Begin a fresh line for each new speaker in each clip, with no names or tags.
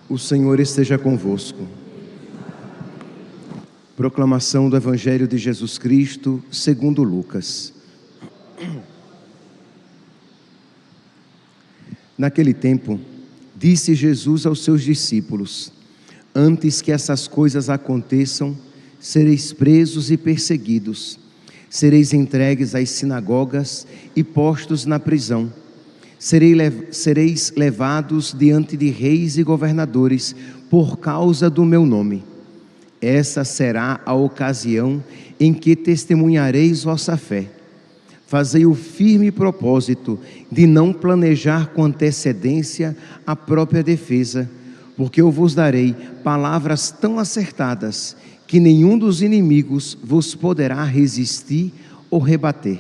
O Senhor esteja convosco. Proclamação do Evangelho de Jesus Cristo, segundo Lucas. Naquele tempo, disse Jesus aos seus discípulos: antes que essas coisas aconteçam, sereis presos e perseguidos, sereis entregues às sinagogas e postos na prisão. Sereis levados diante de reis e governadores por causa do meu nome. Essa será a ocasião em que testemunhareis vossa fé. Fazei o firme propósito de não planejar com antecedência a própria defesa, porque eu vos darei palavras tão acertadas que nenhum dos inimigos vos poderá resistir ou rebater.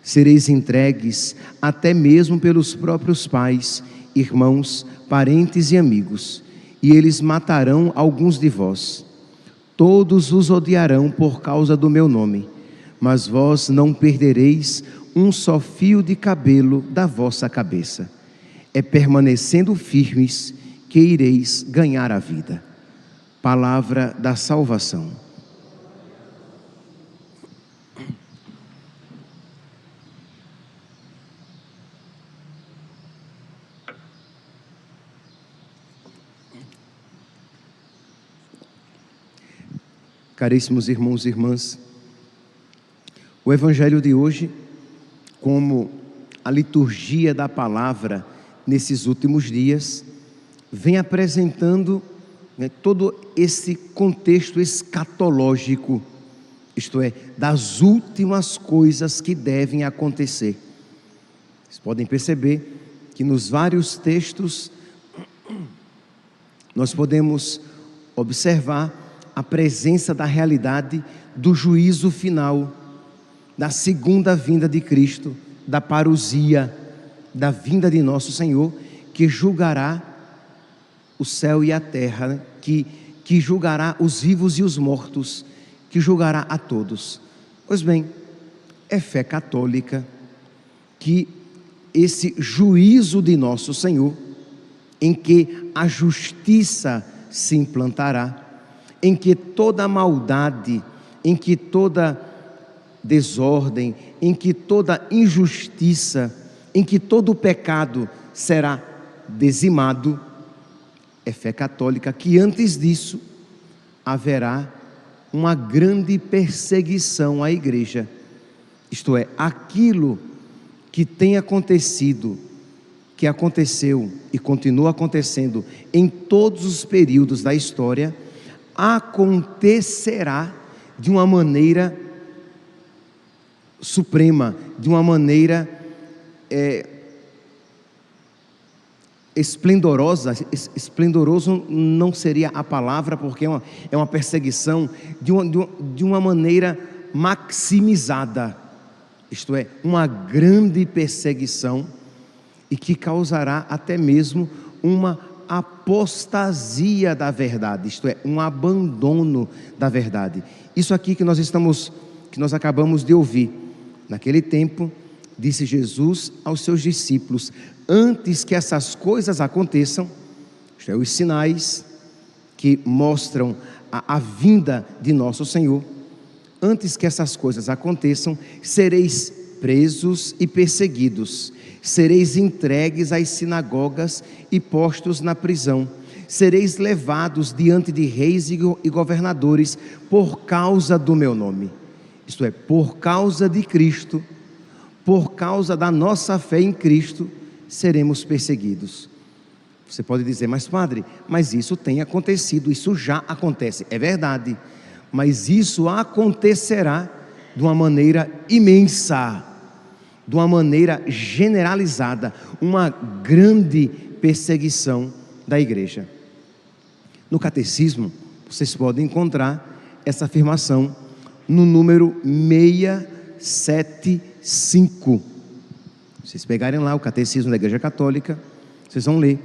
Sereis entregues até mesmo pelos próprios pais, irmãos, parentes e amigos, e eles matarão alguns de vós. Todos os odiarão por causa do meu nome, mas vós não perdereis um só fio de cabelo da vossa cabeça. É permanecendo firmes que ireis ganhar a vida. Palavra da salvação. Caríssimos irmãos e irmãs, o Evangelho de hoje, como a liturgia da palavra nesses últimos dias, vem apresentando todo esse contexto escatológico, isto é, das últimas coisas que devem acontecer. Vocês podem perceber que nos vários textos nós podemos observar a presença da realidade do juízo final, da segunda vinda de Cristo, da parousia, da vinda de nosso Senhor, que julgará o céu e a terra, que julgará os vivos e os mortos, que julgará a todos. Pois bem, é fé católica que esse juízo de nosso Senhor, em que a justiça se implantará, em que toda maldade, em que toda desordem, em que toda injustiça, em que todo pecado será dizimado, é fé católica que antes disso haverá uma grande perseguição à igreja. Isto é, aquilo que tem acontecido, que aconteceu e continua acontecendo em todos os períodos da história, acontecerá de uma maneira suprema, de uma maneira esplendorosa. Esplendoroso não seria a palavra, porque é uma perseguição de uma maneira maximizada, isto é, uma grande perseguição, e que causará até mesmo uma apostasia da verdade, isto é, um abandono da verdade. Isso aqui que nós acabamos de ouvir. Naquele tempo, disse Jesus aos seus discípulos: antes que essas coisas aconteçam, isto é, os sinais que mostram a vinda de nosso Senhor, antes que essas coisas aconteçam, sereis presos e perseguidos, sereis entregues às sinagogas e postos na prisão, sereis levados diante de reis e governadores por causa do meu nome. Isto é, por causa de Cristo, por causa da nossa fé em Cristo, seremos perseguidos. Você pode dizer: mas padre, mas isso tem acontecido, isso já acontece. É verdade, mas isso acontecerá de uma maneira imensa, de uma maneira generalizada, uma grande perseguição da igreja. No catecismo, vocês podem encontrar essa afirmação no número 675. Vocês pegarem lá o catecismo da Igreja Católica, vocês vão ler: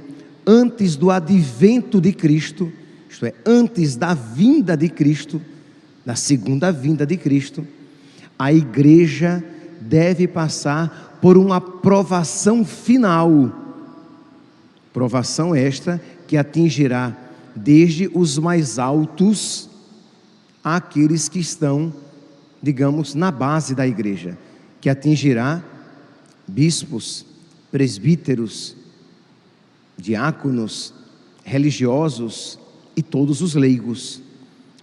antes do advento de Cristo, isto é, antes da vinda de Cristo, da segunda vinda de Cristo, a igreja deve passar por uma provação final. Provação esta que atingirá desde os mais altos àqueles que estão, digamos, na base da igreja, que atingirá bispos, presbíteros, diáconos, religiosos e todos os leigos.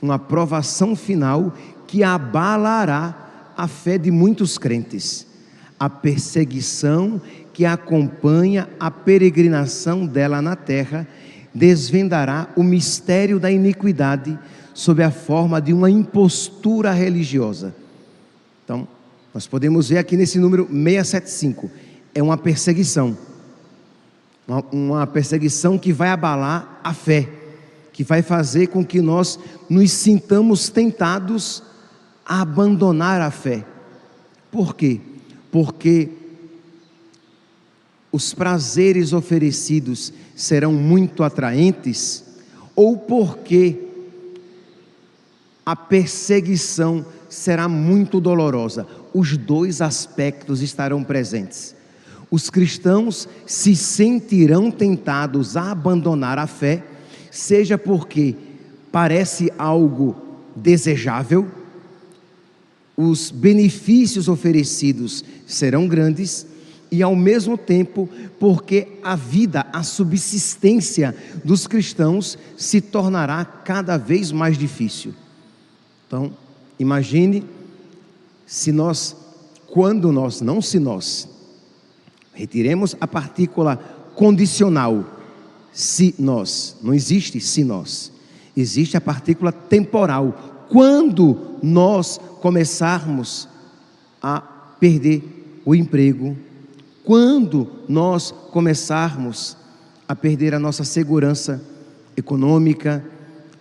Uma provação final que abalará a fé de muitos crentes. A perseguição que acompanha a peregrinação dela na terra desvendará o mistério da iniquidade sob a forma de uma impostura religiosa. Então, nós podemos ver aqui nesse número 675, é uma perseguição. Uma perseguição que vai abalar a fé, que vai fazer com que nós nos sintamos tentados a abandonar a fé. Por quê? Porque os prazeres oferecidos serão muito atraentes, ou porque a perseguição será muito dolorosa. Os dois aspectos estarão presentes. Os cristãos se sentirão tentados a abandonar a fé, seja porque parece algo desejável, os benefícios oferecidos serão grandes, e ao mesmo tempo porque a vida, a subsistência dos cristãos se tornará cada vez mais difícil. Então, imagine retiremos a partícula condicional, se nós, não existe se nós, existe a partícula temporal, quando nós começarmos a perder o emprego, quando nós começarmos a perder a nossa segurança econômica,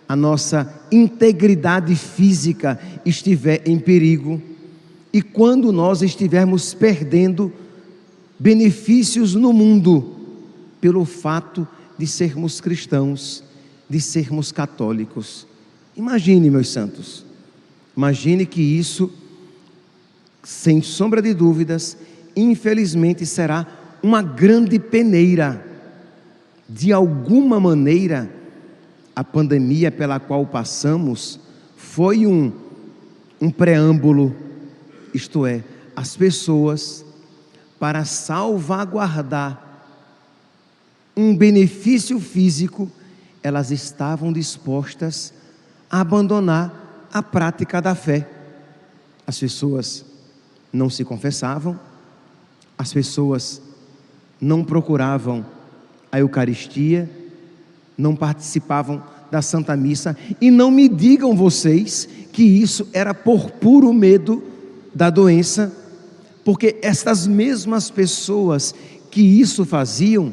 a nossa integridade física estiver em perigo, e quando nós estivermos perdendo benefícios no mundo, pelo fato de sermos cristãos, de sermos católicos. Imagine, meus santos, imagine que isso, sem sombra de dúvidas, infelizmente será uma grande peneira. De alguma maneira, a pandemia pela qual passamos foi um preâmbulo, isto é, as pessoas, para salvaguardar um benefício físico, elas estavam dispostas a abandonar a prática da fé. As pessoas não se confessavam, as pessoas não procuravam a Eucaristia, não participavam da Santa Missa, e não me digam vocês que isso era por puro medo da doença, porque estas mesmas pessoas que isso faziam,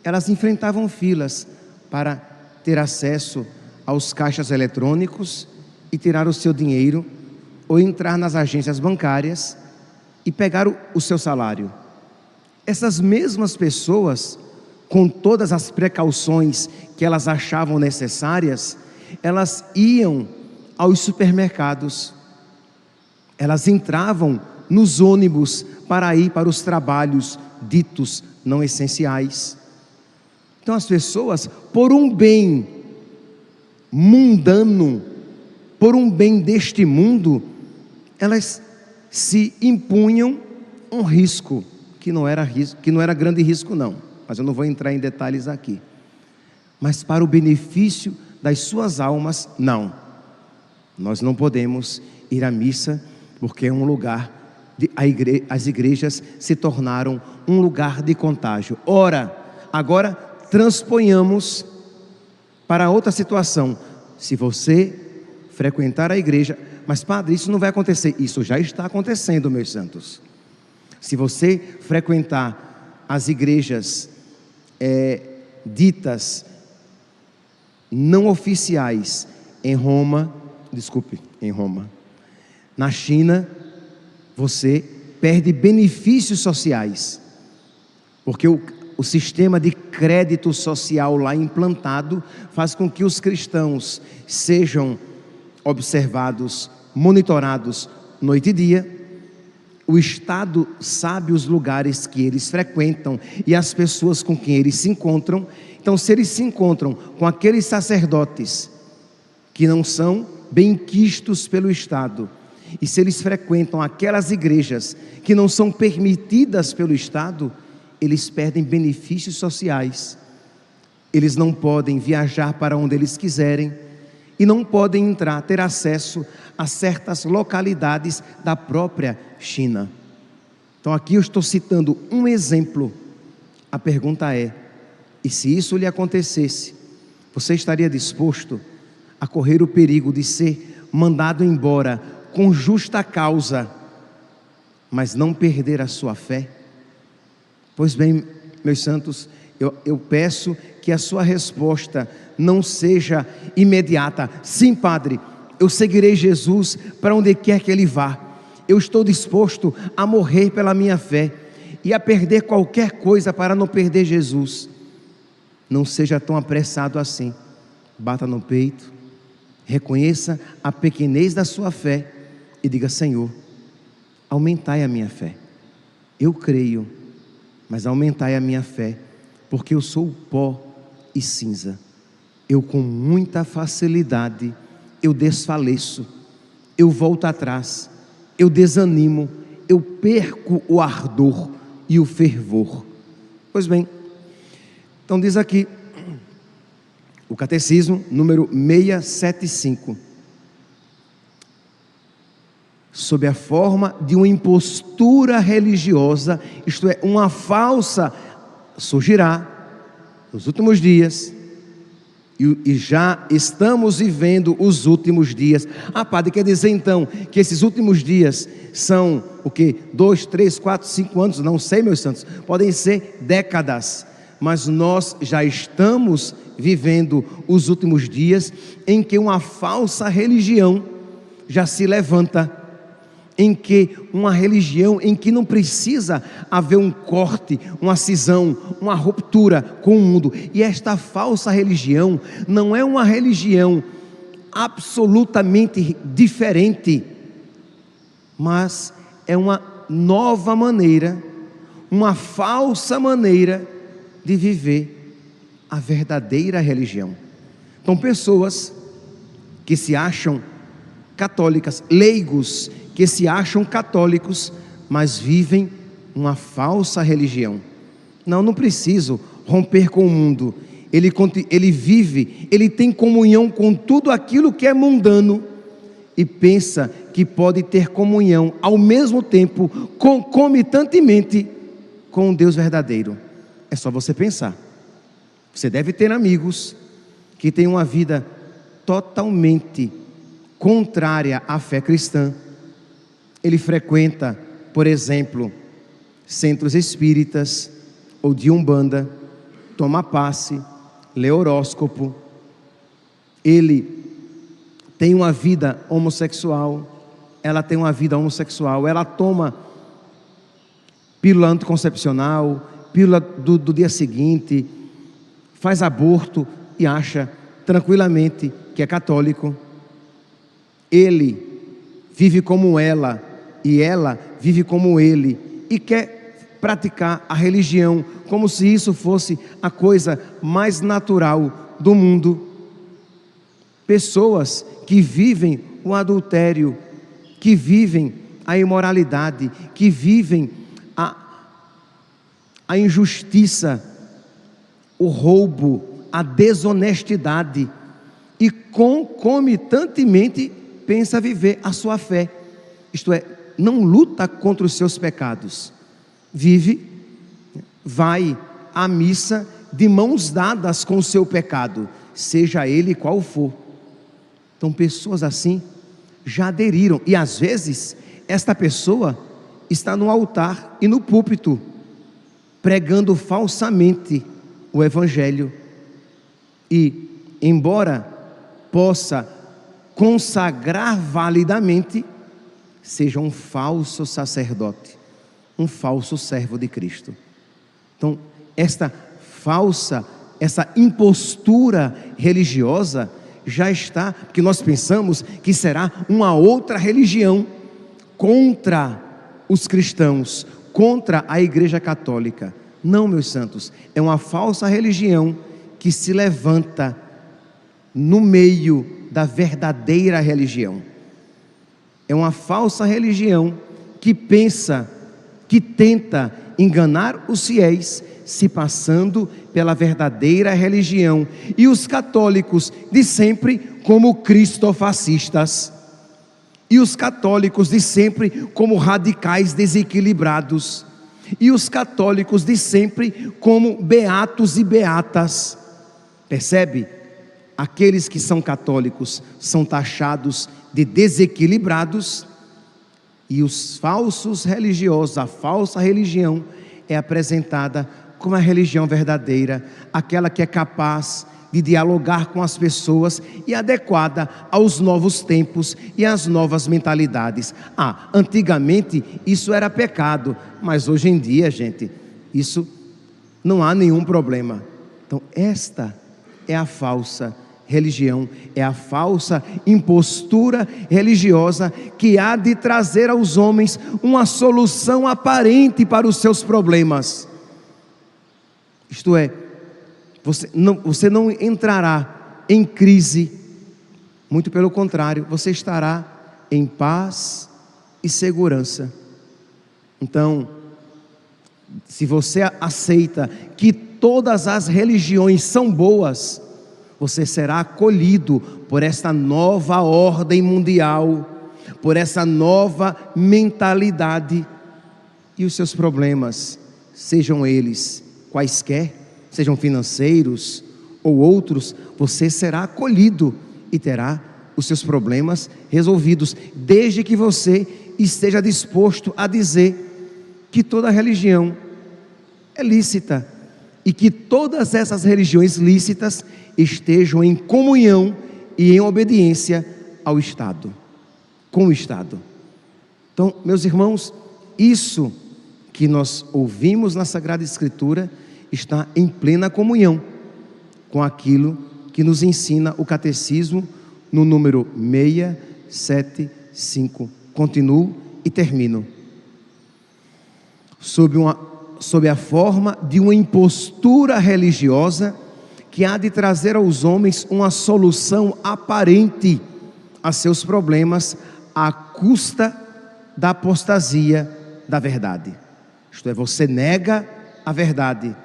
elas enfrentavam filas para ter acesso aos caixas eletrônicos e tirar o seu dinheiro, ou entrar nas agências bancárias e pegar o seu salário. Essas mesmas pessoas, com todas as precauções que elas achavam necessárias, elas iam aos supermercados, elas entravam nos ônibus para ir para os trabalhos ditos não essenciais. Então as pessoas, por um bem mundano, por um bem deste mundo, elas se impunham um risco, que não era grande risco não, mas eu não vou entrar em detalhes aqui. Mas para o benefício das suas almas, não. Nós não podemos ir à missa, porque é um lugar, as igrejas se tornaram um lugar de contágio. Ora, agora transponhamos para outra situação. Se você frequentar a igreja, mas padre, isso não vai acontecer. Isso já está acontecendo, meus santos. Se você frequentar as igrejas ditas não oficiais em Roma, na China, você perde benefícios sociais, porque o sistema de crédito social lá implantado faz com que os cristãos sejam observados, monitorados noite e dia, O Estado sabe os lugares que eles frequentam e as pessoas com quem eles se encontram. Então, se eles se encontram com aqueles sacerdotes que não são benquistos pelo Estado, e se eles frequentam aquelas igrejas que não são permitidas pelo Estado, eles perdem benefícios sociais. Eles não podem viajar para onde eles quiserem e não podem entrar, ter acesso a certas localidades da própria China. Então aqui eu estou citando um exemplo. A pergunta é: e se isso lhe acontecesse, você estaria disposto a correr o perigo de ser mandado embora com justa causa, mas não perder a sua fé? Pois bem, meus santos, eu peço que a sua resposta não seja imediata. Sim, Padre, eu seguirei Jesus para onde quer que Ele vá. Eu estou disposto a morrer pela minha fé e a perder qualquer coisa para não perder Jesus. Não seja tão apressado assim. Bata no peito, reconheça a pequenez da sua fé e diga: Senhor, aumentai a minha fé. Eu creio, mas aumentai a minha fé, porque eu sou pó e cinza. Eu com muita facilidade eu desfaleço, eu volto atrás, eu desanimo, eu perco o ardor e o fervor. Pois bem, então diz aqui o Catecismo número 675, sob a forma de uma impostura religiosa, isto é, uma falsa, surgirá nos últimos dias, e já estamos vivendo os últimos dias. Padre, quer dizer então que esses últimos dias são o quê? 2, 3, 4, 5 anos? Não sei, meus santos, podem ser décadas, mas nós já estamos vivendo os últimos dias em que uma falsa religião já se levanta, em que uma religião em que não precisa haver um corte, uma cisão, uma ruptura com o mundo. E esta falsa religião não é uma religião absolutamente diferente, mas é uma nova maneira, uma falsa maneira de viver a verdadeira religião. Então, pessoas que se acham católicas, leigos que se acham católicos, mas vivem uma falsa religião. Não preciso romper com o mundo. Ele vive, ele tem comunhão com tudo aquilo que é mundano e pensa que pode ter comunhão ao mesmo tempo, concomitantemente, com o Deus verdadeiro. É só você pensar. Você deve ter amigos que têm uma vida totalmente contrária à fé cristã. Ele frequenta, por exemplo, centros espíritas ou de umbanda, toma passe, lê horóscopo. Ele tem uma vida homossexual, ela tem uma vida homossexual, ela toma pílula anticoncepcional, pílula do dia seguinte, faz aborto e acha tranquilamente que é católico. Ele vive como ela e ela vive como ele e quer praticar a religião como se isso fosse a coisa mais natural do mundo. Pessoas que vivem o adultério, que vivem a imoralidade, que vivem a injustiça, o roubo, a desonestidade e concomitantemente pensa viver a sua fé, isto é, não luta contra os seus pecados, vai à missa de mãos dadas com o seu pecado, seja ele qual for. Então pessoas assim já aderiram, e às vezes esta pessoa está no altar e no púlpito, pregando falsamente o Evangelho, e embora possa consagrar validamente, seja um falso sacerdote, um falso servo de Cristo. Então, essa impostura religiosa já está, porque nós pensamos que será uma outra religião contra os cristãos contra a Igreja Católica. Não, meus santos, é uma falsa religião que se levanta no meio da verdadeira religião. É uma falsa religião que pensa, que tenta enganar os fiéis, se passando pela verdadeira religião, e os católicos de sempre como cristofascistas, e os católicos de sempre como radicais desequilibrados, e os católicos de sempre como beatos e beatas. Percebe? Aqueles que são católicos são taxados de desequilibrados, e os falsos religiosos, a falsa religião, é apresentada como a religião verdadeira, aquela que é capaz de dialogar com as pessoas e adequada aos novos tempos e às novas mentalidades. Antigamente isso era pecado, mas hoje em dia, gente, isso não há nenhum problema. Então esta é a falsa religião, é a falsa impostura religiosa que há de trazer aos homens uma solução aparente para os seus problemas. Isto é, você não entrará em crise, muito pelo contrário, você estará em paz e segurança. Então, se você aceita que todas as religiões são boas, você será acolhido por esta nova ordem mundial, por essa nova mentalidade, e os seus problemas, sejam eles quaisquer, sejam financeiros ou outros, você será acolhido e terá os seus problemas resolvidos, desde que você esteja disposto a dizer que toda religião é lícita, e que todas essas religiões lícitas estejam em comunhão e em obediência ao Estado, com o Estado. Então, meus irmãos, isso que nós ouvimos na Sagrada Escritura está em plena comunhão com aquilo que nos ensina o Catecismo no número 675. Continuo e termino. Sob a forma de uma impostura religiosa que há de trazer aos homens uma solução aparente a seus problemas, à custa da apostasia da verdade. Isto é, você nega a verdade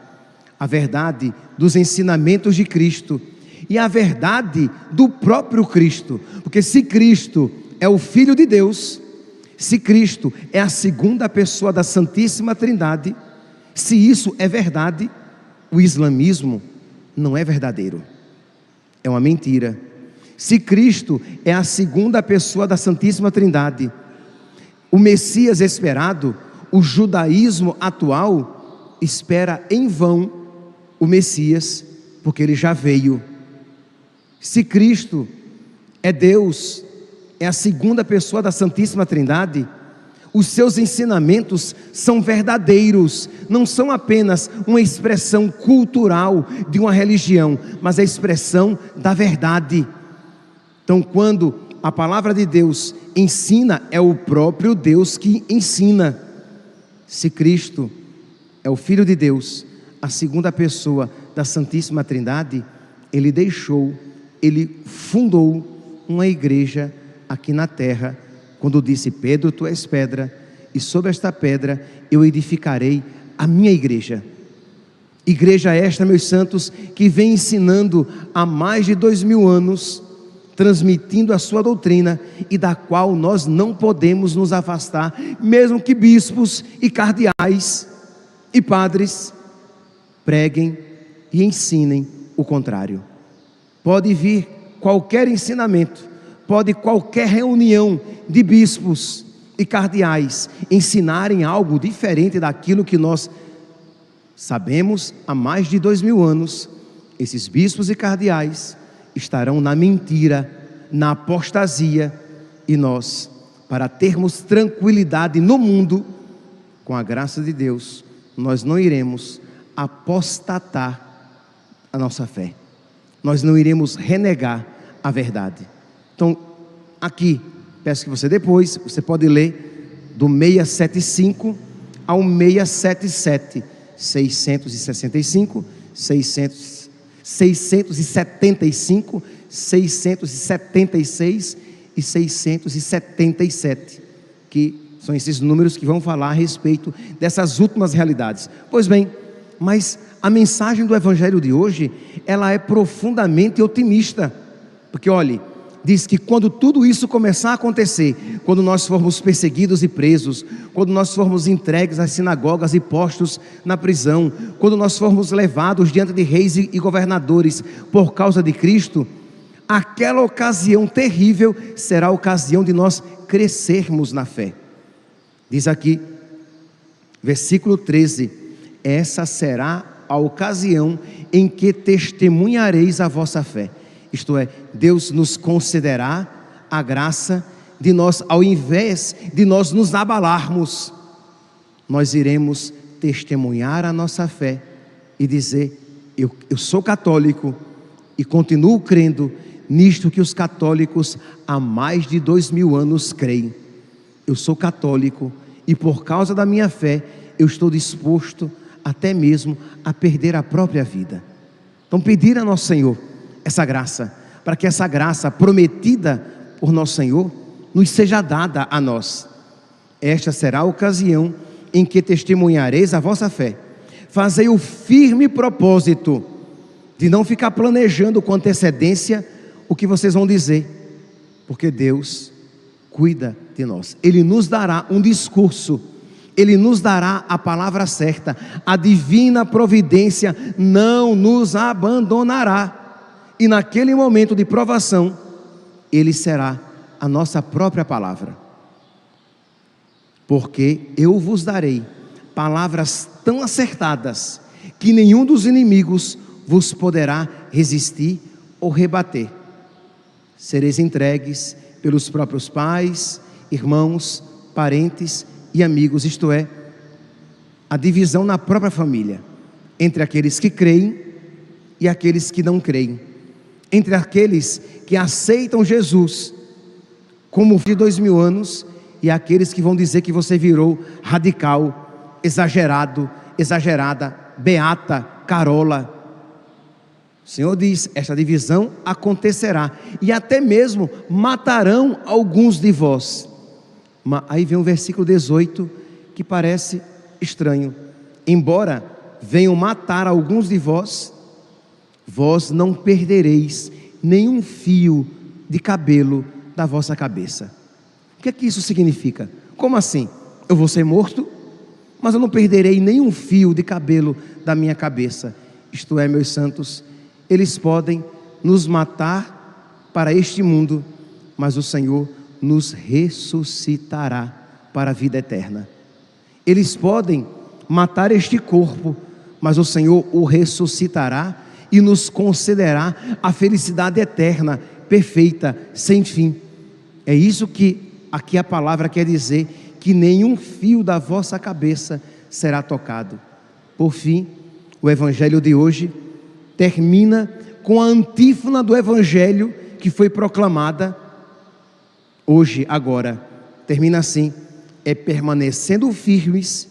dos ensinamentos de Cristo e a verdade do próprio Cristo, porque se Cristo é o Filho de Deus, se Cristo é a segunda pessoa da Santíssima Trindade, se isso é verdade, o islamismo não é verdadeiro, é uma mentira. Se Cristo é a segunda pessoa da Santíssima Trindade, o Messias esperado, o judaísmo atual espera em vão o Messias, porque ele já veio. Se Cristo é Deus, é a segunda pessoa da Santíssima Trindade, os seus ensinamentos são verdadeiros, não são apenas uma expressão cultural de uma religião, mas a expressão da verdade. Então, quando a palavra de Deus ensina, é o próprio Deus que ensina. Se Cristo é o Filho de Deus, a segunda pessoa da Santíssima Trindade, ele fundou uma igreja aqui na terra, quando disse: Pedro, tu és pedra, e sobre esta pedra eu edificarei a minha igreja. Igreja esta, meus santos, que vem ensinando há mais de 2000 anos, transmitindo a sua doutrina, e da qual nós não podemos nos afastar, mesmo que bispos e cardeais e padres preguem e ensinem o contrário. Pode vir qualquer ensinamento, pode qualquer reunião de bispos e cardeais ensinarem algo diferente daquilo que nós sabemos há mais de 2000 anos. Esses bispos e cardeais estarão na mentira, na apostasia, e nós, para termos tranquilidade no mundo, com a graça de Deus, nós não iremos apostatar a nossa fé, nós não iremos renegar a verdade. Então, aqui, peço que você depois, você pode ler do 675 ao 677, 665, 675, 676 e 677, que são esses números que vão falar a respeito dessas últimas realidades. Pois bem, mas a mensagem do Evangelho de hoje, ela é profundamente otimista, porque olhe, diz que quando tudo isso começar a acontecer, quando nós formos perseguidos e presos, quando nós formos entregues às sinagogas e postos na prisão, quando nós formos levados diante de reis e governadores por causa de Cristo, aquela ocasião terrível será a ocasião de nós crescermos na fé. Diz aqui, versículo 13: essa será a ocasião em que testemunhareis a vossa fé. Isto é, Deus nos concederá a graça de nós, ao invés de nós nos abalarmos, nós iremos testemunhar a nossa fé e dizer: eu sou católico e continuo crendo nisto que os católicos há mais de 2000 anos creem. Eu sou católico e por causa da minha fé eu estou disposto até mesmo a perder a própria vida. Então pedir a nosso Senhor essa graça, para que essa graça prometida por nosso Senhor nos seja dada a nós. Esta será a ocasião em que testemunhareis a vossa fé. Fazei o firme propósito de não ficar planejando com antecedência o que vocês vão dizer, porque Deus cuida de nós. Ele nos dará um discurso, Ele nos dará a palavra certa, a divina providência não nos abandonará, e naquele momento de provação, Ele será a nossa própria palavra, porque eu vos darei palavras tão acertadas, que nenhum dos inimigos vos poderá resistir ou rebater. Sereis entregues pelos próprios pais, irmãos, parentes e amigos, isto é, a divisão na própria família, entre aqueles que creem e aqueles que não creem, entre aqueles que aceitam Jesus como de 2000 anos e aqueles que vão dizer que você virou radical, exagerado, exagerada, beata, carola. O Senhor diz, esta divisão acontecerá, e até mesmo matarão alguns de vós. Aí vem o versículo 18, que parece estranho: embora venham matar alguns de vós, vós não perdereis nenhum fio de cabelo da vossa cabeça. O que é que isso significa? Como assim? Eu vou ser morto, mas eu não perderei nenhum fio de cabelo da minha cabeça. Isto é, meus santos, eles podem nos matar para este mundo, mas o Senhor nos ressuscitará para a vida eterna. Eles podem matar este corpo, mas o Senhor o ressuscitará e nos concederá a felicidade eterna, perfeita, sem fim. É isso que aqui a palavra quer dizer, que nenhum fio da vossa cabeça será tocado. Por fim, o Evangelho de hoje termina com a antífona do Evangelho que foi proclamada hoje, agora. Termina assim: é permanecendo firmes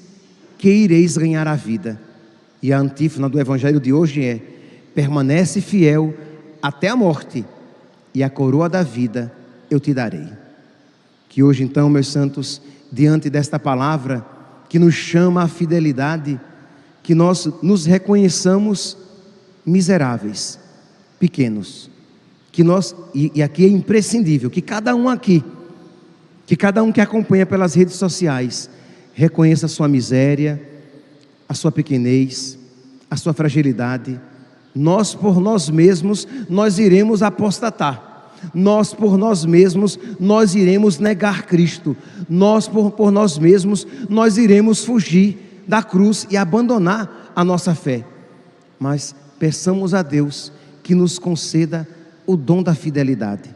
que ireis ganhar a vida. E a antífona do Evangelho de hoje é: permanece fiel até a morte, e a coroa da vida eu te darei. Que hoje então, meus santos, diante desta palavra que nos chama à fidelidade, que nós nos reconheçamos miseráveis, pequenos, que nós, e aqui é imprescindível, que cada um aqui, que cada um que acompanha pelas redes sociais, reconheça a sua miséria, a sua pequenez, a sua fragilidade. Nós por nós mesmos, nós iremos apostatar. Nós por nós mesmos, nós iremos negar Cristo. Nós por nós mesmos, nós iremos fugir da cruz e abandonar a nossa fé. Mas peçamos a Deus que nos conceda o dom da fidelidade.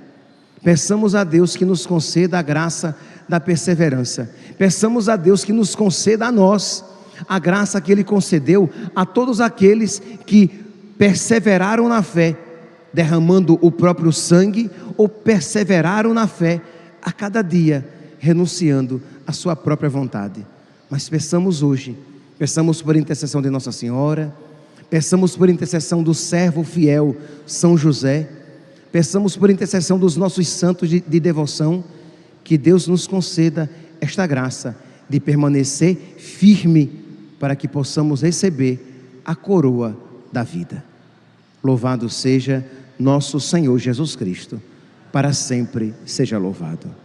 Peçamos a Deus que nos conceda a graça da perseverança. Peçamos a Deus que nos conceda a nós a graça que Ele concedeu a todos aqueles que perseveraram na fé, derramando o próprio sangue, ou perseveraram na fé a cada dia, renunciando a sua própria vontade. Mas peçamos hoje, peçamos por intercessão de Nossa Senhora, peçamos por intercessão do servo fiel São José, peçamos por intercessão dos nossos santos de devoção, que Deus nos conceda esta graça de permanecer firme para que possamos receber a coroa da vida. Louvado seja nosso Senhor Jesus Cristo, para sempre seja louvado.